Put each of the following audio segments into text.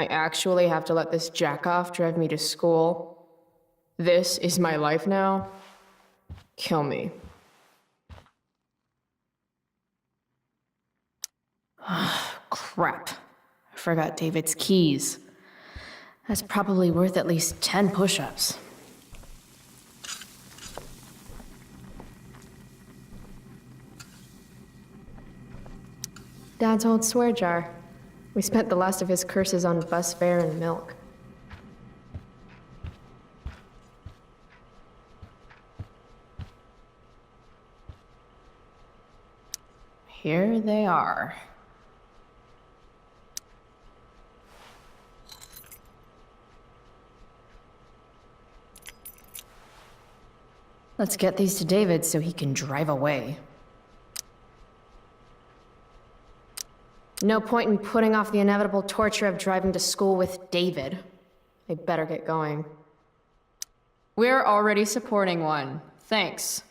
I actually have to let this jackoff drive me to school. This is my life now. Kill me. Crap. I forgot David's keys. That's probably worth at least 10 push-ups. Dad's old swear jar. We spent the last of his curses on bus fare and milk. Here they are. Let's get these to David so he can drive away. No point in putting off the inevitable torture of driving to school with David. I better get going. We're already supporting one. Thanks.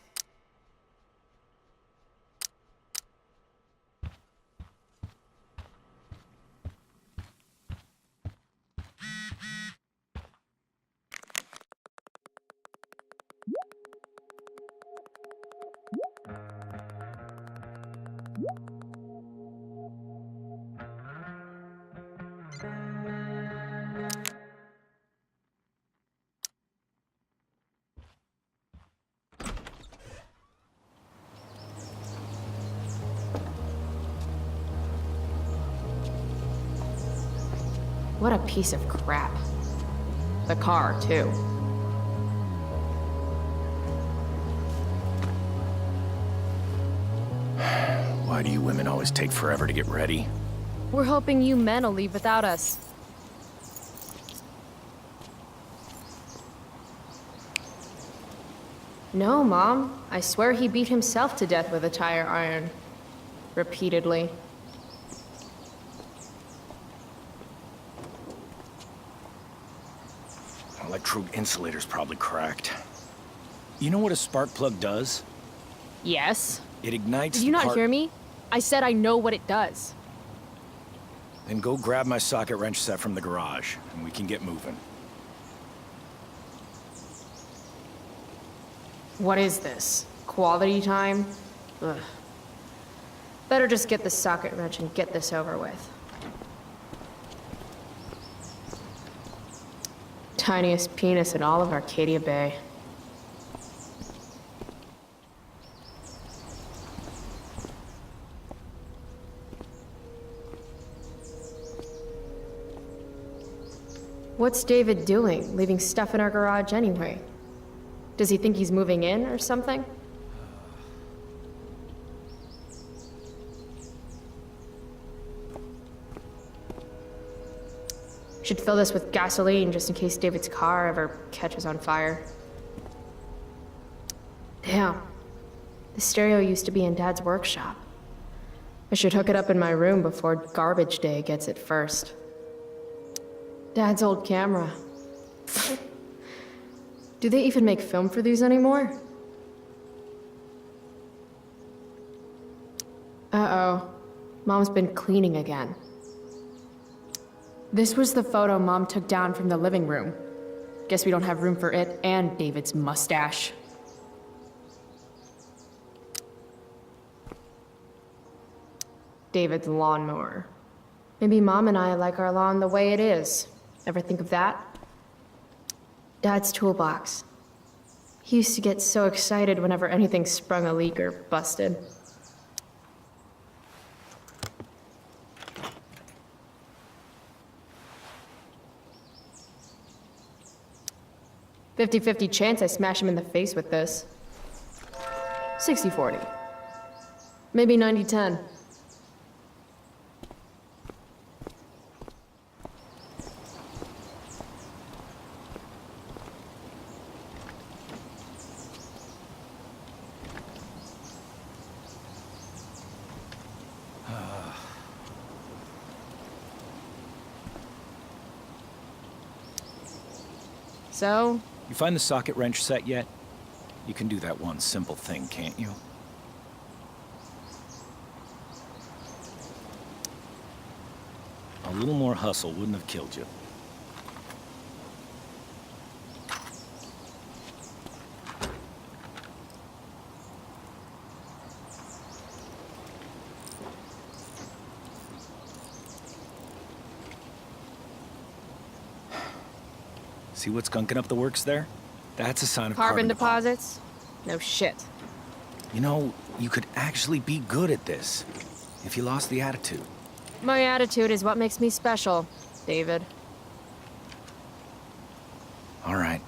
What a piece of crap. The car, too. Why do you women always take forever to get ready? We're hoping you men will leave without us. No, Mom. I swear he beat himself to death with a tire iron. Repeatedly. Electrode insulator's probably cracked. You know what a spark plug does? Yes. It ignites Did you not hear me? I said I know what it does. Then go grab my socket wrench set from the garage, and we can get moving. What is this? Quality time? Ugh. Better just get the socket wrench and get this over with. Tiniest penis in all of Arcadia Bay. What's David doing, leaving stuff in our garage anyway? Does he think he's moving in or something? Should fill this with gasoline just in case David's car ever catches on fire. Damn. The stereo used to be in Dad's workshop. I should hook it up in my room before garbage day gets it first. Dad's old camera. Do they even make film for these anymore? Uh-oh. Mom's been cleaning again. This was the photo Mom took down from the living room. Guess we don't have room for it and David's mustache. David's lawnmower. Maybe Mom and I like our lawn the way it is. Ever think of that? Dad's toolbox. He used to get so excited whenever anything sprung a leak or busted. "50-50 chance I smash him in the face with this. 60-40. Maybe 90-10. So? You find the socket wrench set yet? You can do that one simple thing, can't you? little more hustle wouldn't have killed you. See what's gunking up the works there? That's a sign of Carbon deposit. deposits? No shit. You know, you could actually be good at this if you lost the attitude. My attitude is what makes me special, David. All right.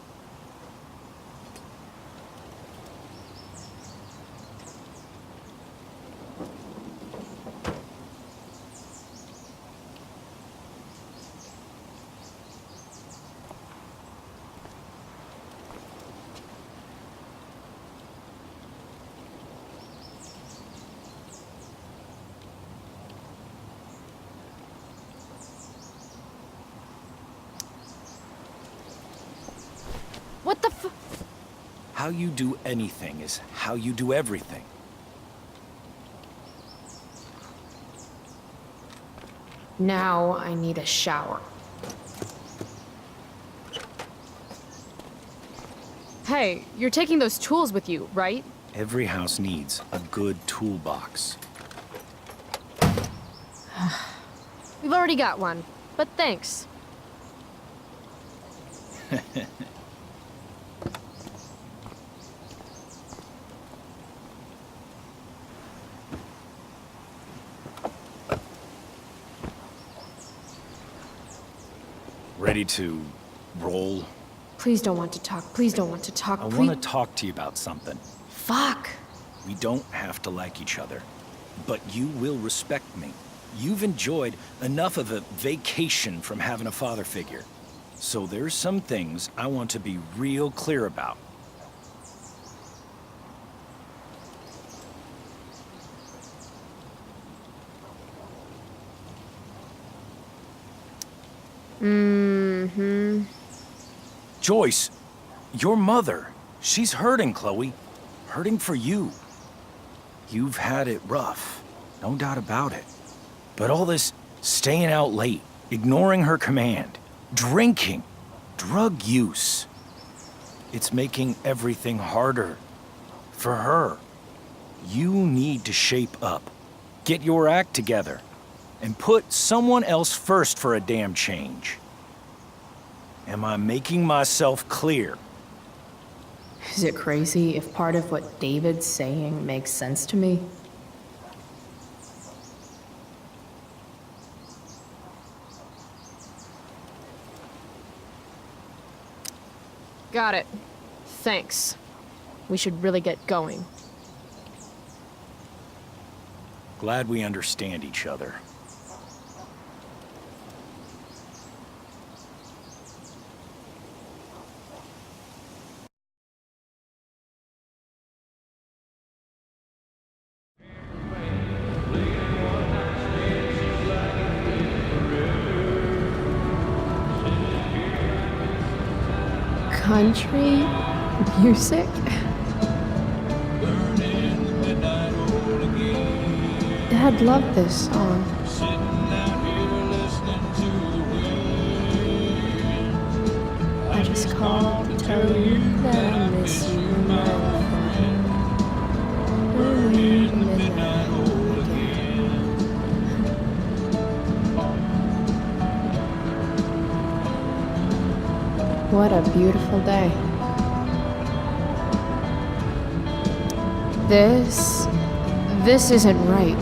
What the f- How you do anything is how you do everything. Now I need a shower. Hey, you're taking those tools with you, right? Every house needs a good toolbox. We've already got one, but thanks. Ready to roll? Please don't want to talk. Please don't want to talk. I Please. want to talk to you about something. Fuck. We don't have to like each other, but you will respect me. You've enjoyed enough of a vacation from having a father figure. So there's some things I want to be real clear about. Mm-hmm. Joyce, your mother, she's hurting, Chloe. Hurting for you. You've had it rough, no doubt about it. But all this staying out late, ignoring her command, drinking, drug use, it's making everything harder for her. You need to shape up, get your act together, and put someone else first for a damn change. Am I making myself clear? Is it crazy if part of what David's saying makes sense to me? Got it. Thanks. We should really get going. Glad we understand each other. Country music? Dad loved this song. I just called to tell you that I miss you, my friend. What a beautiful day. This isn't right.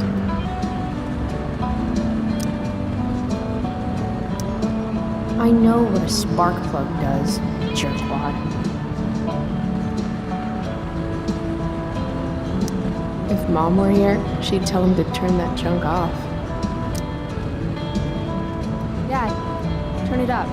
I know what a spark plug does, jerkwad. If Mom were here, she'd tell him to turn that junk off. Dad, turn it up.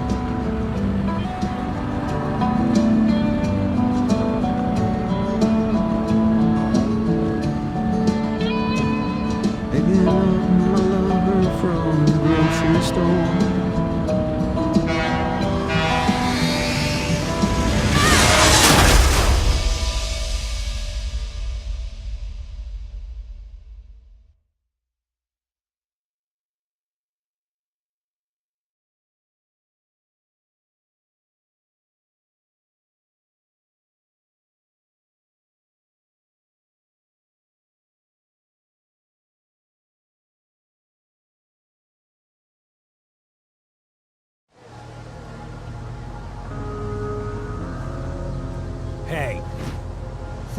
Picking up my lover from the grocery store.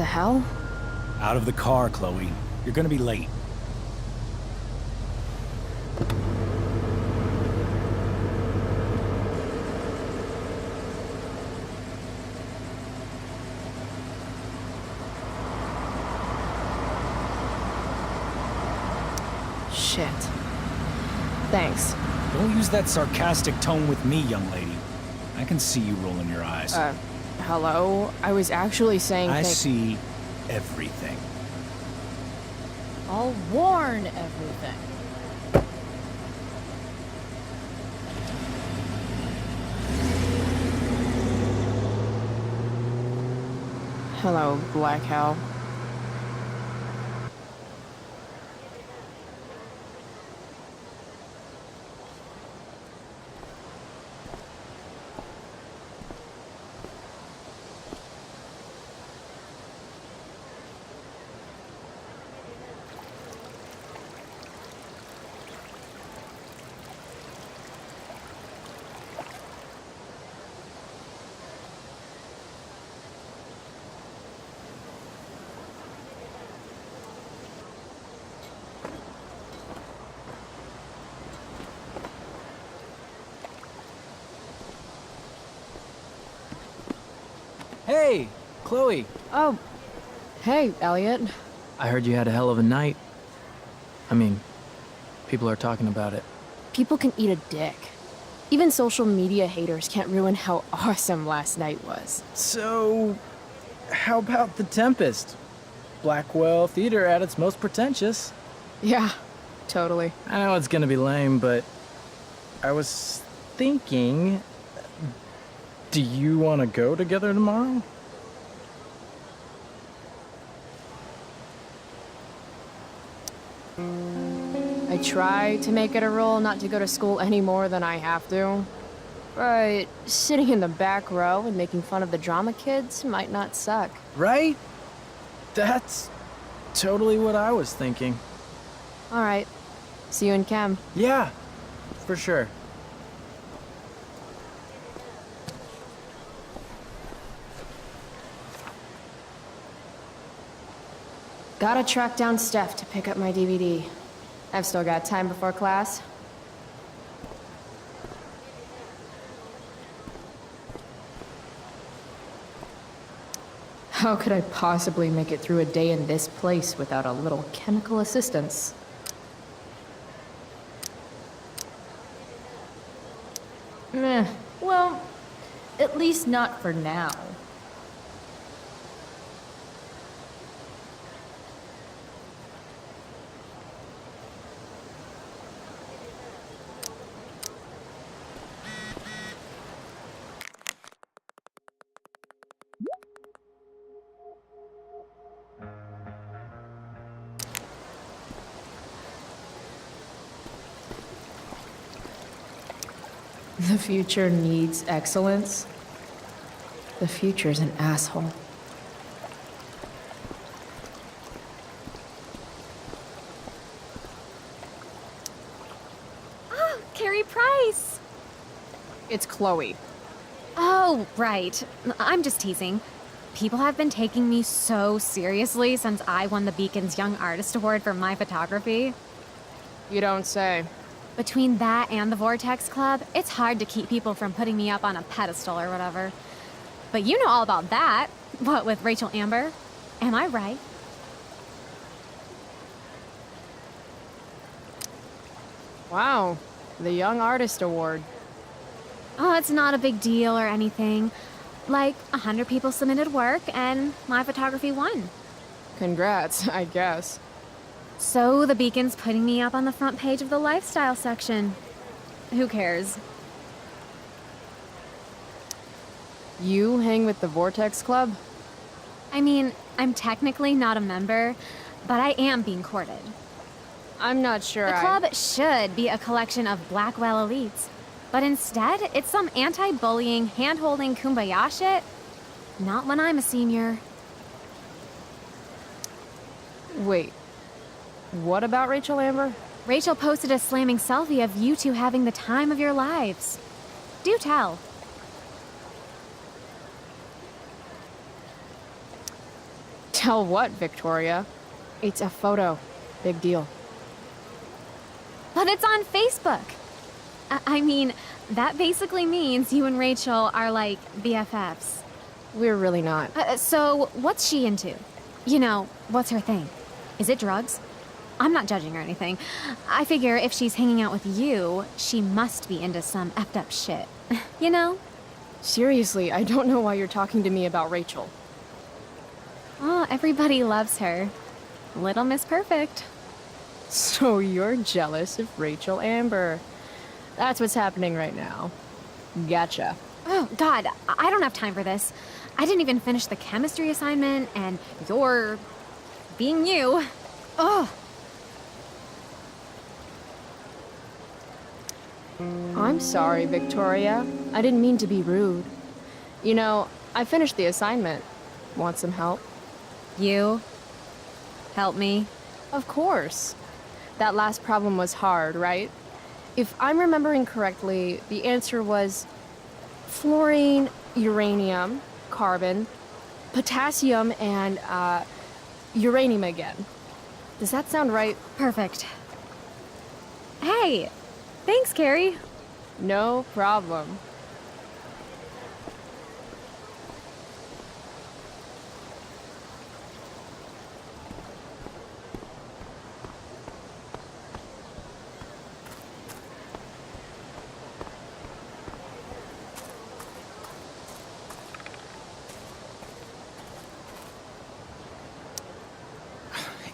the hell? Out of the car, Chloe. You're gonna be late. Shit. Thanks. Don't use that sarcastic tone with me, young lady. I can see you rolling your eyes. Hello? I was actually saying I see everything. I'll warn everything. Hello, Black Hell. Hey, Chloe. Oh, hey, Elliot. I heard you had a hell of a night. I mean, people are talking about it. People can eat a dick. Even social media haters can't ruin how awesome last night was. So, how about The Tempest? Blackwell Theater at its most pretentious. Yeah, totally. I know it's gonna be lame, but I was thinking, do you want to go together tomorrow? I try to make it a rule not to go to school any more than I have to. But sitting in the back row and making fun of the drama kids might not suck. Right? That's totally what I was thinking. All right. See you in chem. Yeah, for sure. Gotta track down Steph to pick up my DVD. I've still got time before class. How could I possibly make it through a day in this place without a little chemical assistance? Meh. Well, at least not for now. The future needs excellence. The future's an asshole. Oh, Carrie Price! It's Chloe. Oh, right. I'm just teasing. People have been taking me so seriously since I won the Beacon's Young Artist Award for my photography. You don't say. Between that and the Vortex Club, it's hard to keep people from putting me up on a pedestal or whatever. But you know all about that. What, with Rachel Amber? Am I right? Wow, the Young Artist Award. Oh, it's not a big deal or anything. Like, 100 people submitted work, and my photography won. Congrats, I guess. So the Beacon's putting me up on the front page of the lifestyle section. Who cares? You hang with the Vortex Club? I mean, I'm technically not a member, but I am being courted. I'm not sure The club should be a collection of Blackwell elites, but instead, it's some anti-bullying, hand-holding kumbaya shit. Not when I'm a senior. Wait, what about Rachel Amber? Rachel posted a slamming selfie of you two having the time of your lives. Do tell. Tell what, Victoria? It's a photo. Big deal. But it's on Facebook. I mean, that basically means you and Rachel are like BFFs. We're really not. So, what's she into? You know, what's her thing? Is it drugs? I'm not judging or anything. I figure if she's hanging out with you, she must be into some effed up shit. You know? Seriously, I don't know why you're talking to me about Rachel. Oh, everybody loves her. Little Miss Perfect. So you're jealous of Rachel Amber. That's what's happening right now. Gotcha. Oh, God, I don't have time for this. I didn't even finish the chemistry assignment, and you're being you. Ugh. I'm sorry, Victoria. I didn't mean to be rude. You know, I finished the assignment. Want some help? You? Help me? Of course. That last problem was hard, right? If I'm remembering correctly, the answer was fluorine, uranium, carbon, potassium, and uranium again. Does that sound right? Perfect. Hey, thanks, Carrie. No problem.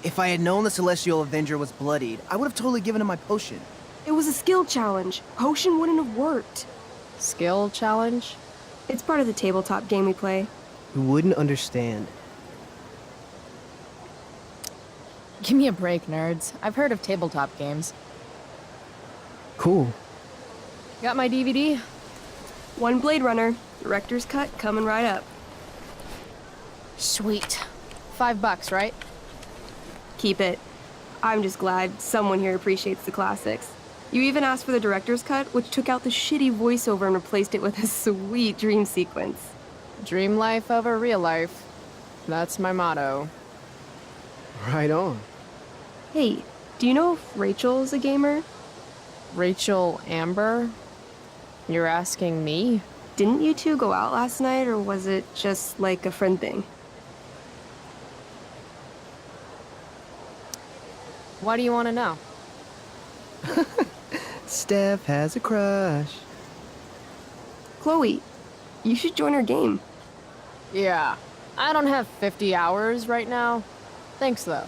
If I had known the Celestial Avenger was bloodied, I would have totally given him my potion. It was a skill challenge. Potion wouldn't have worked. Skill challenge? It's part of the tabletop game we play. You wouldn't understand. Give me a break, nerds. I've heard of tabletop games. Cool. Got my DVD? One Blade Runner, director's cut coming right up. Sweet. $5, right? Keep it. I'm just glad someone here appreciates the classics. You even asked for the director's cut, which took out the shitty voiceover and replaced it with a sweet dream sequence. Dream life over real life. That's my motto. Right on. Hey, do you know if Rachel's a gamer? Rachel Amber? You're asking me? Didn't you two go out last night, or was it just like a friend thing? Why do you want to know? Steph has a crush. Chloe, you should join our game. Yeah. I don't have 50 hours right now. Thanks, though.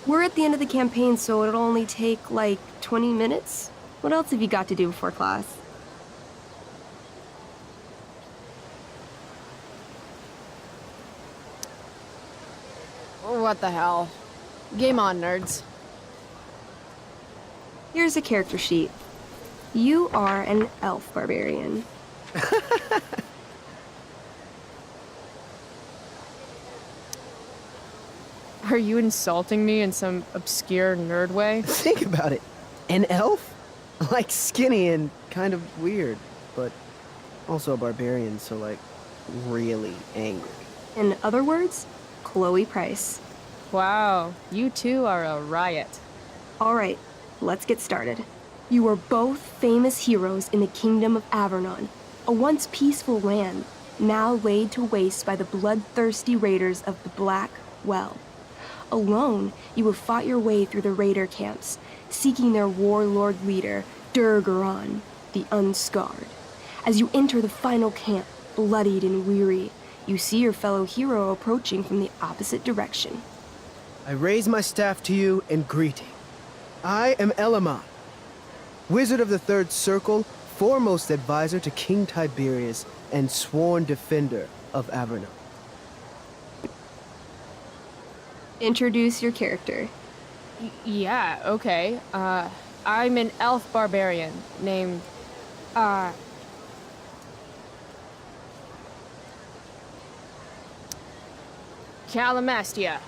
We're at the end of the campaign, so it'll only take, like, 20 minutes. What else have you got to do before class? What the hell? Game on, nerds. Here's a character sheet. You are an elf barbarian. Are you insulting me in some obscure nerd way? Think about it. An elf? Like skinny and kind of weird, but also a barbarian, so like really angry. In other words, Chloe Price. Wow, you two are a riot. All right, let's get started. You are both famous heroes in the Kingdom of Avernon, a once peaceful land, now laid to waste by the bloodthirsty raiders of the Black Well. Alone, you have fought your way through the raider camps, seeking their warlord leader, Durgaron, the Unscarred. As you enter the final camp, bloodied and weary, you see your fellow hero approaching from the opposite direction. I raise my staff to you in greeting. I am Elamon, Wizard of the Third Circle, foremost advisor to King Tiberius, and sworn defender of Avernon. Introduce your character. Yeah, okay. I'm an elf barbarian named, Calamastia.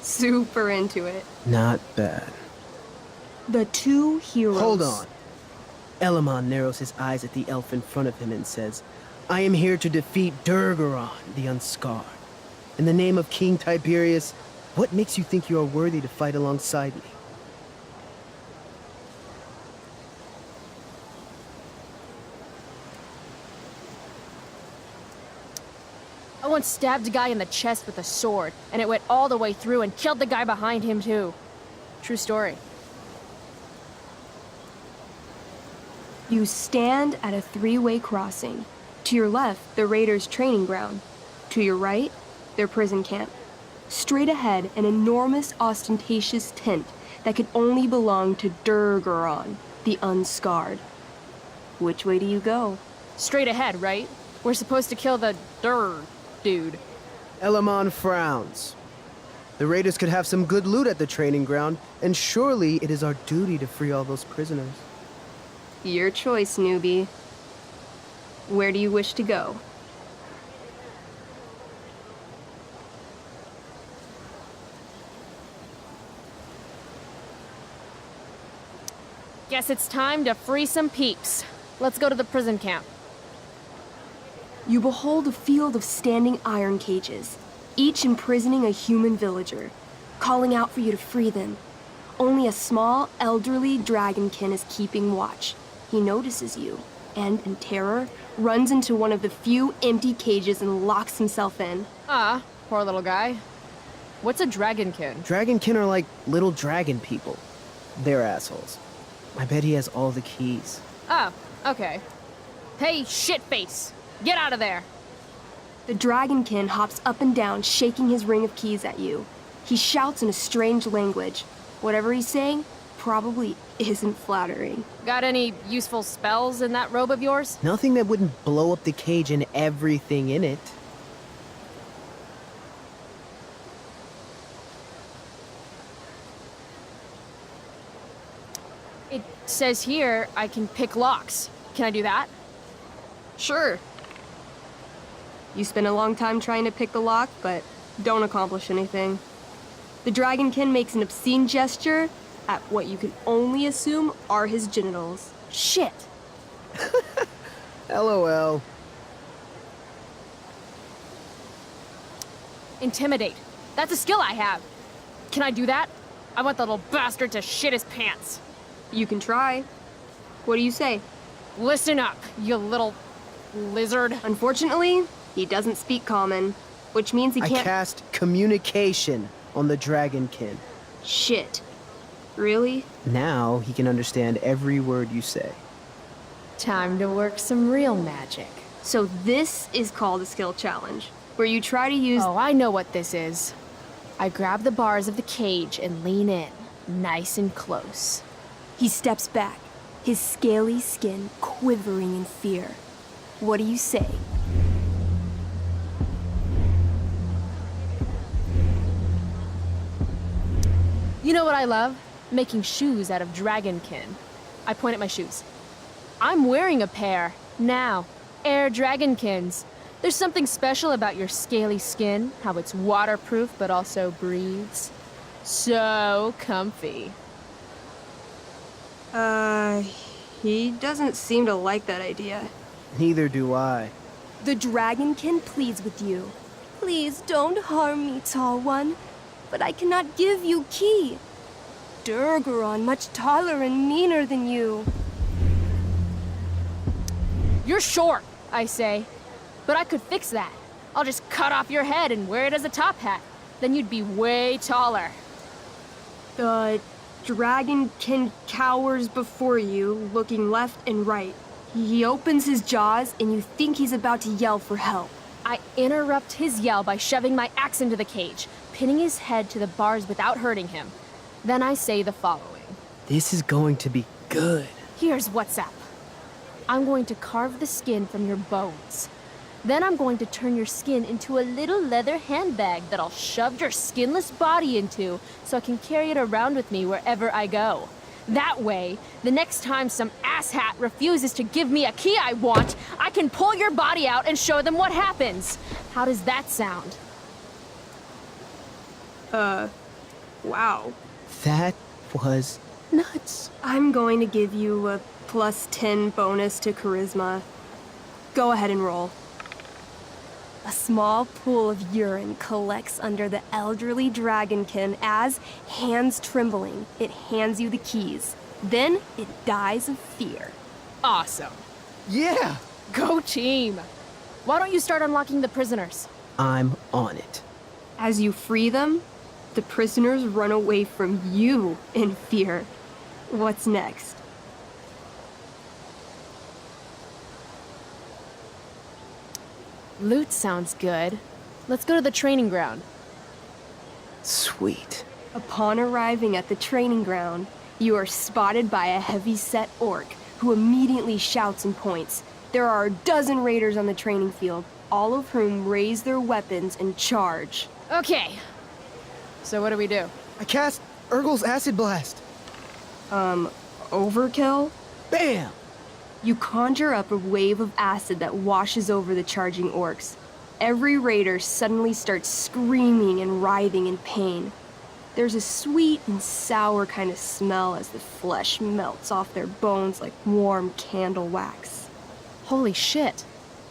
Super into it. Not bad. The two heroes. Hold on. Elamon narrows his eyes at the elf in front of him and says, I am here to defeat Durgaron, the Unscarred. In the name of King Tiberius, what makes you think you are worthy to fight alongside me? I once stabbed a guy in the chest with a sword, and it went all the way through and killed the guy behind him too. True story. You stand at a three-way crossing. To your left, the Raiders' training ground. To your right, their prison camp. Straight ahead, an enormous, ostentatious tent that could only belong to Durgaron, the Unscarred. Which way do you go? Straight ahead, right? We're supposed to kill the dude. Elamon frowns. The Raiders could have some good loot at the training ground, and surely it is our duty to free all those prisoners. Your choice, newbie. Where do you wish to go? Guess it's time to free some peeps. Let's go to the prison camp. You behold a field of standing iron cages, each imprisoning a human villager, calling out for you to free them. Only a small, elderly dragonkin is keeping watch. He notices you, and, in terror, runs into one of the few empty cages and locks himself in. Ah, poor little guy. What's a dragonkin? Dragonkin are like little dragon people. They're assholes. I bet he has all the keys. Oh, okay. Hey, shitface! Get out of there! The dragonkin hops up and down, shaking his ring of keys at you. He shouts in a strange language. Whatever he's saying probably isn't flattering. Got any useful spells in that robe of yours? Nothing that wouldn't blow up the cage and everything in it. It says here I can pick locks. Can I do that? Sure. You spend a long time trying to pick the lock, but don't accomplish anything. The dragonkin makes an obscene gesture at what you can only assume are his genitals. Shit! LOL. Intimidate. That's a skill I have. Can I do that? I want the little bastard to shit his pants. You can try. What do you say? Listen up, you little lizard. Unfortunately, he doesn't speak common, which means he I can't- cast communication on the dragonkin. Shit. Really? Now he can understand every word you say. Time to work some real magic. So this is called a skill challenge, where you try to use- Oh, I know what this is. I grab the bars of the cage and lean in, nice and close. He steps back, his scaly skin quivering in fear. What do you say? You know what I love? Making shoes out of dragonkin. I point at my shoes. I'm wearing a pair, now. Air dragonkins. There's something special about your scaly skin, how it's waterproof but also breathes. So comfy. He doesn't seem to like that idea. Neither do I. The dragonkin pleads with you. Please don't harm me, tall one, but I cannot give you key. Durgaron much taller and meaner than you. You're short, I say. But I could fix that. I'll just cut off your head and wear it as a top hat. Then you'd be way taller. The dragonkin cowers before you, looking left and right. He opens his jaws, and you think he's about to yell for help. I interrupt his yell by shoving my axe into the cage, pinning his head to the bars without hurting him. Then I say the following. This is going to be good. Here's what's up. I'm going to carve the skin from your bones. Then I'm going to turn your skin into a little leather handbag that I'll shove your skinless body into so I can carry it around with me wherever I go. That way, the next time some asshat refuses to give me a key I want, I can pull your body out and show them what happens. How does that sound? Wow. That was nuts. I'm going to give you a +10 bonus to charisma. Go ahead and roll. A small pool of urine collects under the elderly dragonkin as, hands trembling, it hands you the keys. Then it dies of fear. Awesome. Yeah, Go team. Why don't you start unlocking the prisoners? I'm on it. As you free them, the prisoners run away from you in fear. What's next? Loot sounds good. Let's go to the training ground. Sweet. Upon arriving at the training ground, you are spotted by a heavy-set orc who immediately shouts and points. There are a dozen raiders on the training field, all of whom raise their weapons and charge. Okay. So what do we do? I cast Urgel's Acid Blast. Overkill? Bam! You conjure up a wave of acid that washes over the charging orcs. Every raider suddenly starts screaming and writhing in pain. There's a sweet and sour kind of smell as the flesh melts off their bones like warm candle wax. Holy shit.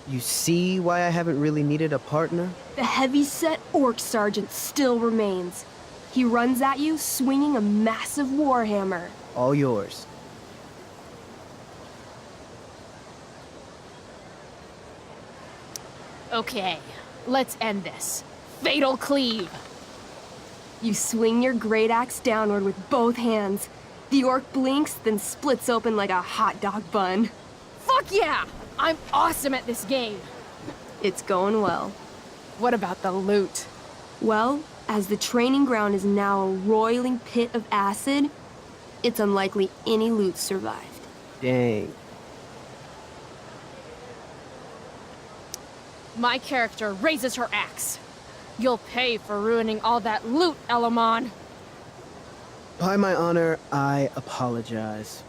You see why I haven't really needed a partner? The heavy-set orc sergeant still remains. He runs at you, swinging a massive warhammer. All yours. Okay, let's end this. Fatal cleave. You swing your great axe downward with both hands. The orc blinks, then splits open like a hot dog bun. Fuck yeah! I'm awesome at this game. It's going well. What about the loot? Well, as the training ground is now a roiling pit of acid, it's unlikely any loot survived. Dang. My character raises her axe. You'll pay for ruining all that loot, Elamon. By my honor, I apologize.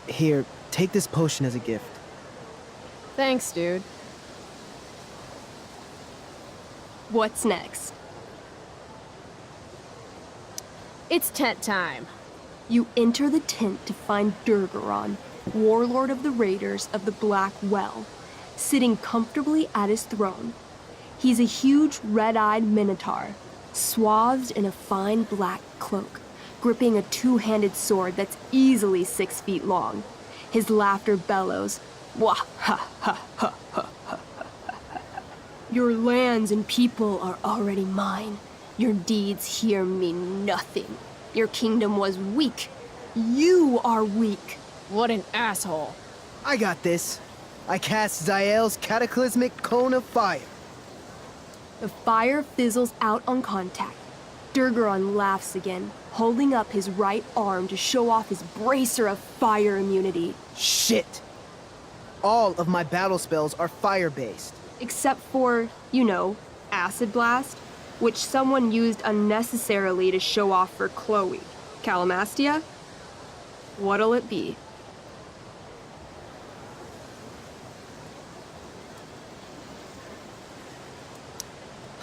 Here, take this potion as a gift. Thanks, dude. What's next? It's tent time. You enter the tent to find Durgaron, warlord of the Raiders of the Black Well, sitting comfortably at his throne. He's a huge red-eyed minotaur, swathed in a fine black cloak, gripping a two-handed sword that's easily 6 feet long. His laughter bellows, "Wah ha ha ha ha ha ha. Your lands and people are already mine. Your deeds here mean nothing. Your kingdom was weak. You are weak." What an asshole. I got this. I cast Zael's cataclysmic cone of fire. The fire fizzles out on contact. Durgaron laughs again, holding up his right arm to show off his bracer of fire immunity. Shit! All of my battle spells are fire-based. Except for, you know, Acid Blast, which someone used unnecessarily to show off for Chloe. Calamastia? What'll it be?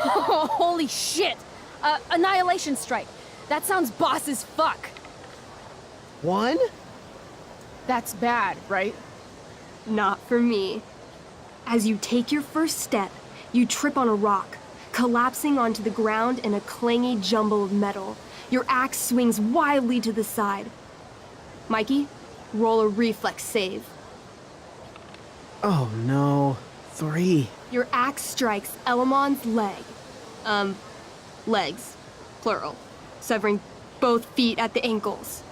Holy shit! Annihilation Strike. That sounds boss as fuck. One? That's bad, right? Not for me. As you take your first step, you trip on a rock, collapsing onto the ground in a clangy jumble of metal. Your axe swings wildly to the side. Mikey, roll a reflex save. Oh no. 3. Your axe strikes Elamon's leg. Legs. Plural. Severing both feet at the ankles.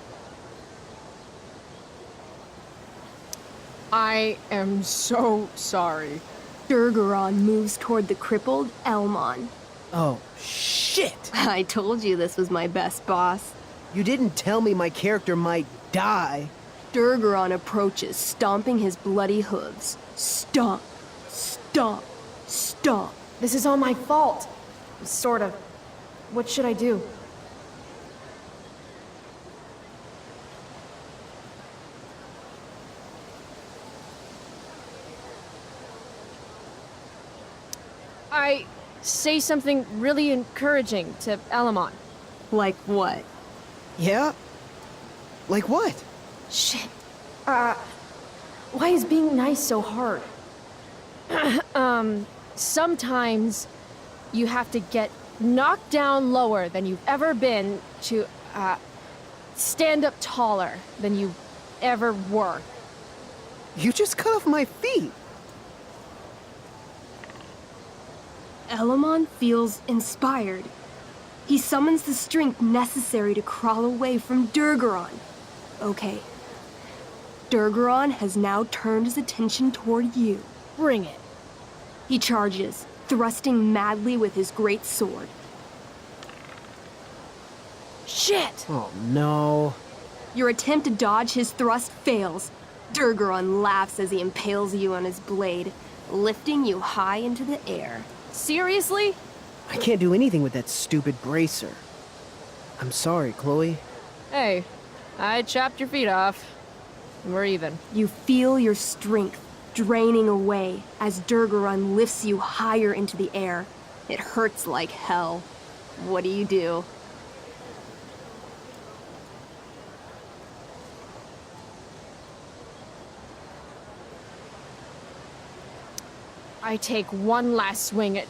I am so sorry. Durgaron moves toward the crippled Elmon. Oh, shit! I told you this was my best boss. You didn't tell me my character might die. Durgaron approaches, stomping his bloody hooves. Stomp, stomp, stomp. This is all my fault. Sort of. What should I do? I say something really encouraging to Elamon. Like what? Yeah? Like what? Shit. Why is being nice so hard? Sometimes you have to get knocked down lower than you've ever been to, stand up taller than you ever were. You just cut off my feet. Elamon feels inspired. He summons the strength necessary to crawl away from Durgaron. Okay. Durgaron has now turned his attention toward you. Bring it. He charges, thrusting madly with his great sword. Shit! Oh no. Your attempt to dodge his thrust fails. Durgaron laughs as he impales you on his blade, lifting you high into the air. Seriously? I can't do anything with that stupid bracer. I'm sorry, Chloe. Hey, I chopped your feet off. We're even. You feel your strength draining away as Durgaron lifts you higher into the air. It hurts like hell. What do? I take one last swing at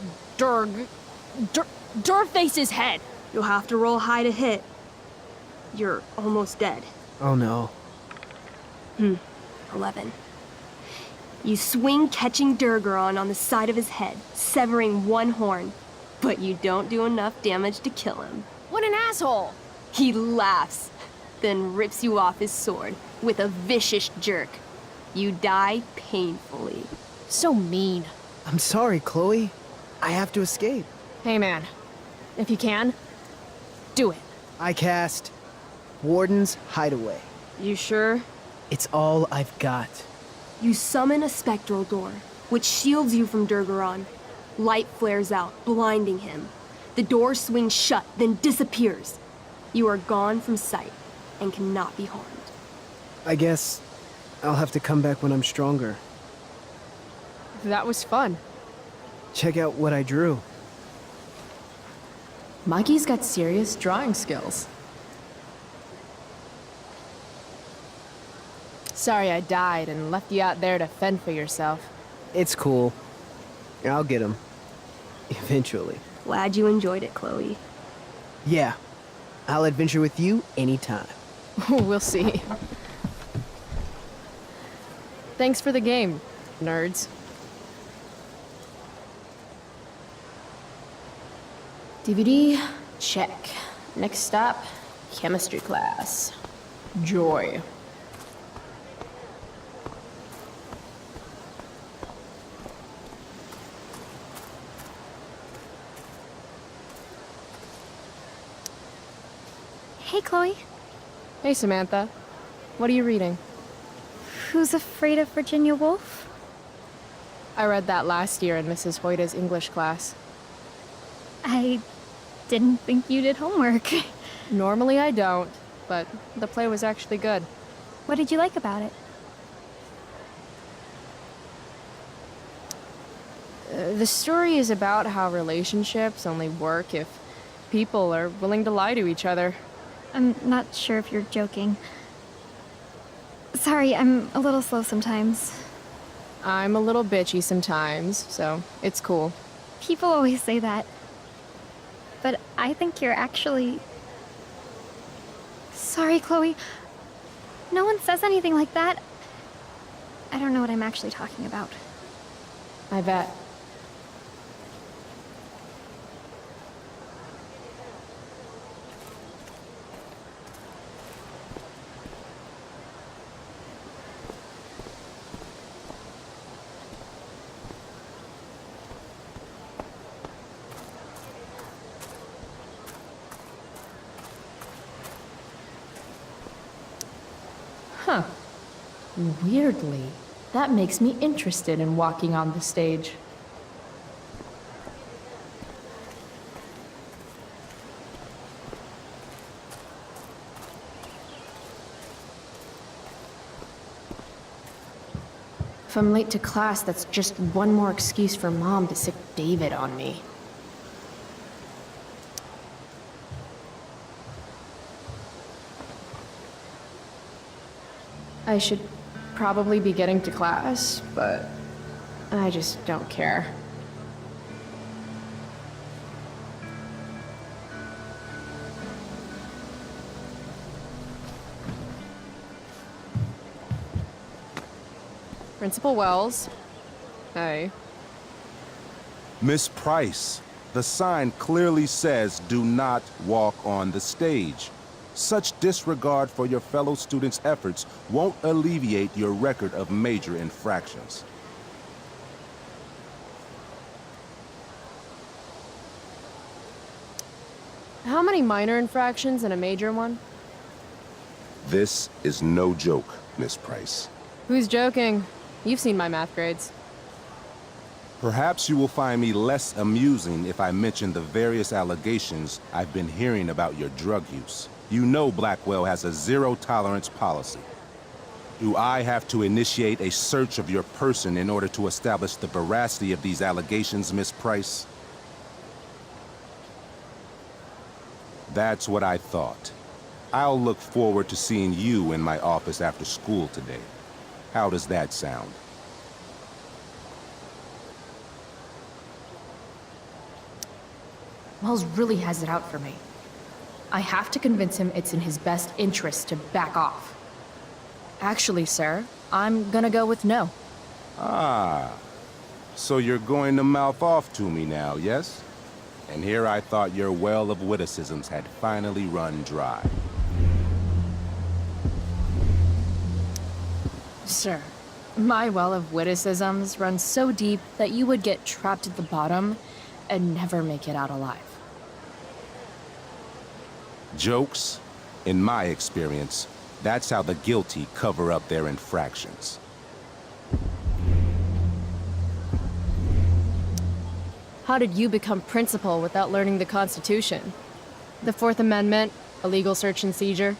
Durface's head. You'll have to roll high to hit. You're almost dead. Oh no. 11. You swing, catching Durgaron on the side of his head, severing one horn, but you don't do enough damage to kill him. What an asshole! He laughs, then rips you off his sword with a vicious jerk. You die painfully. So mean. I'm sorry, Chloe. I have to escape. Hey man, if you can, do it. I cast Warden's Hideaway. You sure? It's all I've got. You summon a spectral door, which shields you from Durgaron. Light flares out, blinding him. The door swings shut, then disappears. You are gone from sight and cannot be harmed. I guess I'll have to come back when I'm stronger. That was fun. Check out what I drew. Mikey's got serious drawing skills. Sorry I died and left you out there to fend for yourself. It's cool. I'll get him. Eventually. Glad you enjoyed it, Chloe. Yeah. I'll adventure with you anytime. We'll see. Thanks for the game, nerds. DVD, check. Next stop, chemistry class. Joy. Hey, Chloe. Hey, Samantha. What are you reading? Who's Afraid of Virginia Woolf? I read that last year in Mrs. Hoyta's English class. I didn't think you did homework. Normally I don't, but the play was actually good. What did you like about it? The story is about how relationships only work if people are willing to lie to each other. I'm not sure if you're joking. Sorry, I'm a little slow sometimes. I'm a little bitchy sometimes, so it's cool. People always say that. But I think you're actually... Sorry, Chloe. No one says anything like that. I don't know what I'm actually talking about. I bet. Huh. Weirdly, that makes me interested in walking on the stage. If I'm late to class, that's just one more excuse for Mom to sick David on me. I should probably be getting to class, but I just don't care. Principal Wells. Hey. Miss Price, the sign clearly says do not walk on the stage. Such disregard for your fellow students' efforts won't alleviate your record of major infractions. How many minor infractions and a major one? This is no joke, Miss Price. Who's joking? You've seen my math grades. Perhaps you will find me less amusing if I mention the various allegations I've been hearing about your drug use. You know Blackwell has a zero-tolerance policy. Do I have to initiate a search of your person in order to establish the veracity of these allegations, Miss Price? That's what I thought. I'll look forward to seeing you in my office after school today. How does that sound? Wells really has it out for me. I have to convince him it's in his best interest to back off. Actually, sir, I'm gonna go with no. Ah, so you're going to mouth off to me now, yes? And here I thought your well of witticisms had finally run dry. Sir, my well of witticisms runs so deep that you would get trapped at the bottom and never make it out alive. Jokes, in my experience, that's how the guilty cover up their infractions. How did you become principal without learning the Constitution? The Fourth Amendment, illegal search and seizure?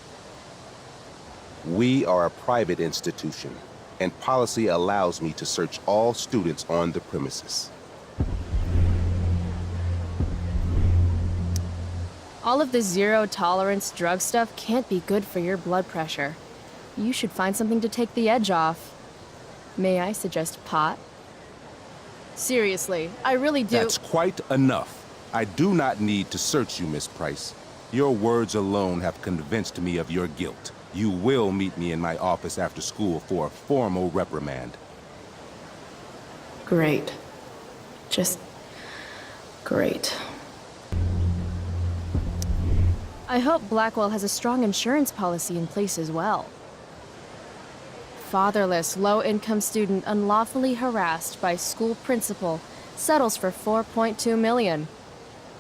We are a private institution, and policy allows me to search all students on the premises. All of this zero-tolerance drug stuff can't be good for your blood pressure. You should find something to take the edge off. May I suggest pot? Seriously, I really do— That's quite enough. I do not need to search you, Miss Price. Your words alone have convinced me of your guilt. You will meet me in my office after school for a formal reprimand. Great. Just great. I hope Blackwell has a strong insurance policy in place as well. Fatherless, low-income student unlawfully harassed by school principal settles for $4.2 million.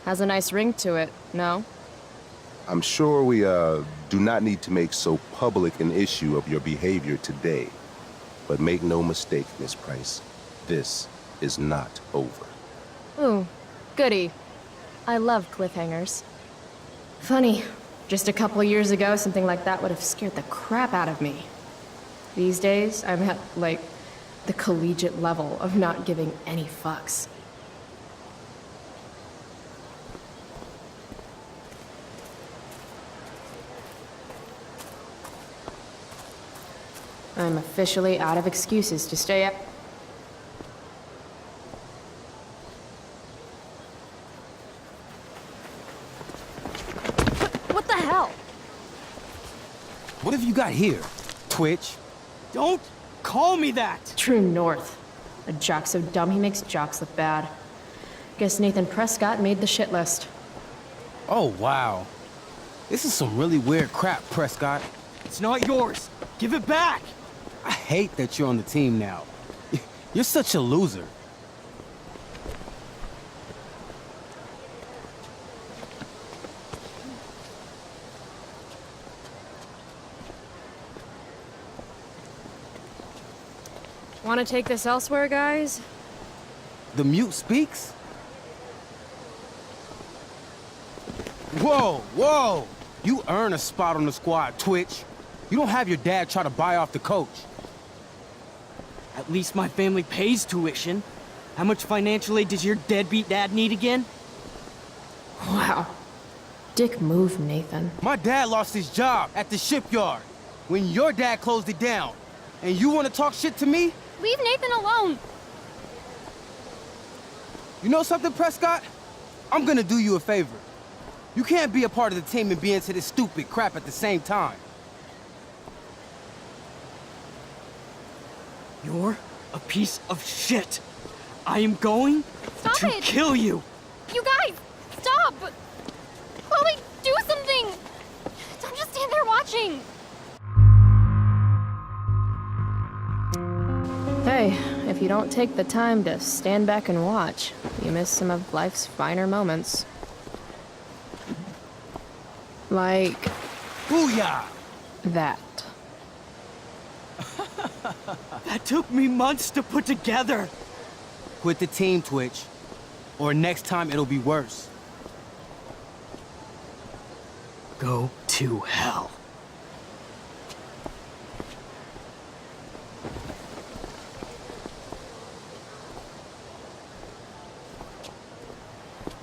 Has a nice ring to it, no? I'm sure we, do not need to make so public an issue of your behavior today. But make no mistake, Miss Price, this is not over. Ooh, goody. I love cliffhangers. Funny. Just a couple years ago, something like that would have scared the crap out of me. These days, I'm at, like, the collegiate level of not giving any fucks. I'm officially out of excuses to stay up. What the hell? What have you got here? Twitch? Don't call me that! True north. A jock so dumb he makes jocks look bad. Guess Nathan Prescott made the shit list. Oh, wow. This is some really weird crap, Prescott. It's not yours. Give it back! I hate that you're on the team now. You're such a loser. Want to take this elsewhere, guys? The mute speaks? Whoa, whoa! You earn a spot on the squad, Twitch. You don't have your dad try to buy off the coach. At least my family pays tuition. How much financial aid does your deadbeat dad need again? Wow. Dick move, Nathan. My dad lost his job at the shipyard when your dad closed it down. And you want to talk shit to me? Leave Nathan alone! You know something, Prescott? I'm gonna do you a favor. You can't be a part of the team and be into this stupid crap at the same time. You're a piece of shit. I am going Stop to it! kill you. You guys, stop! Chloe, do something! Don't just stand there watching! Hey, if you don't take the time to stand back and watch, you miss some of life's finer moments. Like Booyah! that. That took me months to put together. Quit the team, Twitch, or next time it'll be worse. Go to hell.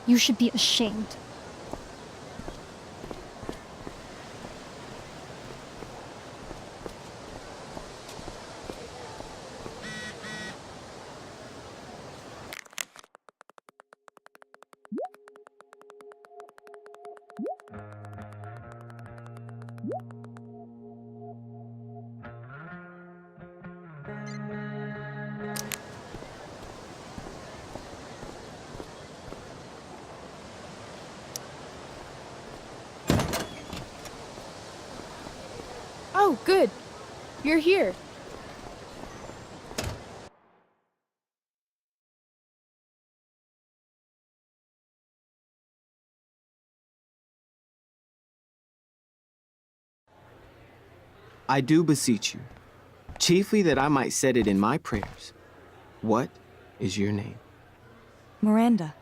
You should be ashamed. Oh, good. You're here. I do beseech you, chiefly that I might set it in my prayers. What is your name? Miranda.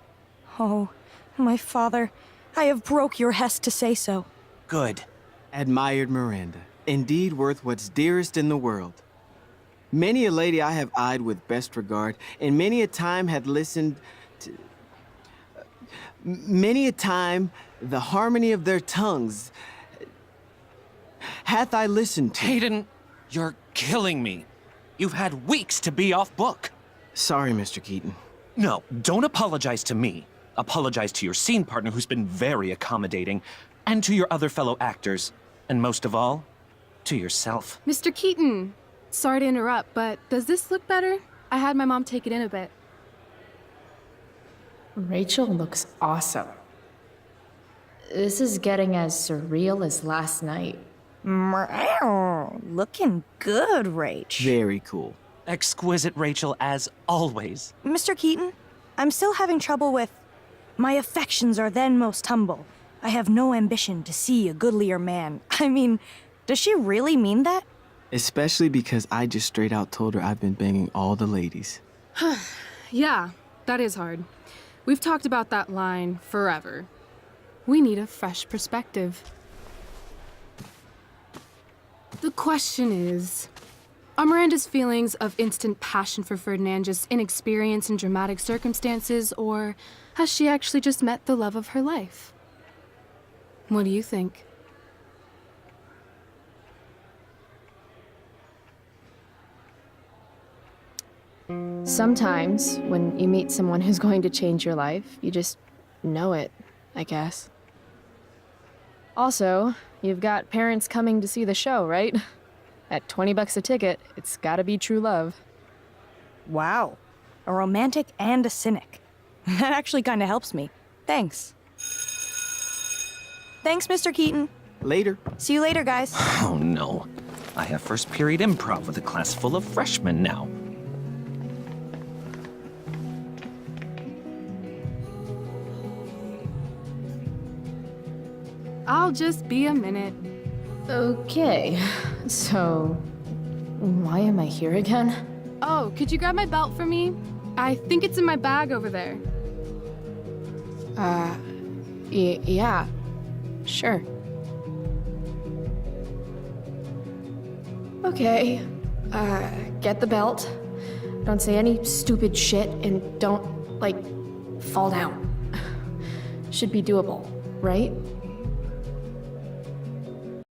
Oh, my father, I have broke your hest to say so. Good. Admired Miranda, indeed worth what's dearest in the world. Many a lady I have eyed with best regard, and many a time had listened to... many a time the harmony of their tongues hath I listened to. Hayden, you're killing me. You've had weeks to be off book. Sorry, Mr. Keaton. No, don't apologize to me. Apologize to your scene partner who's been very accommodating, and to your other fellow actors, and most of all, to yourself. Mr. Keaton, sorry to interrupt, but does this look better? I had my mom take it in a bit. Rachel looks awesome. This is getting as surreal as last night. Looking good, Rach. Very cool. Exquisite, Rachel, as always. Mr. Keaton, I'm still having trouble with... My affections are then most humble. I have no ambition to see a goodlier man. I mean, does she really mean that? Especially because I just straight out told her I've been banging all the ladies. Yeah, that is hard. We've talked about that line forever. We need a fresh perspective. The question is, are Miranda's feelings of instant passion for Ferdinand just inexperience in dramatic circumstances, or has she actually just met the love of her life? What do you think? Sometimes, when you meet someone who's going to change your life, you just know it, I guess. Also, you've got parents coming to see the show, right? At $20 a ticket, it's gotta be true love. Wow. A romantic and a cynic. That actually kind of helps me. Thanks. Thanks, Mr. Keaton. Later. See you later, guys. Oh no. I have first period improv with a class full of freshmen now. I'll just be a minute. Okay, so why am I here again? Oh, could you grab my belt for me? I think it's in my bag over there. Yeah, sure. Okay, get the belt. Don't say any stupid shit and don't, like, fall down. Should be doable, right?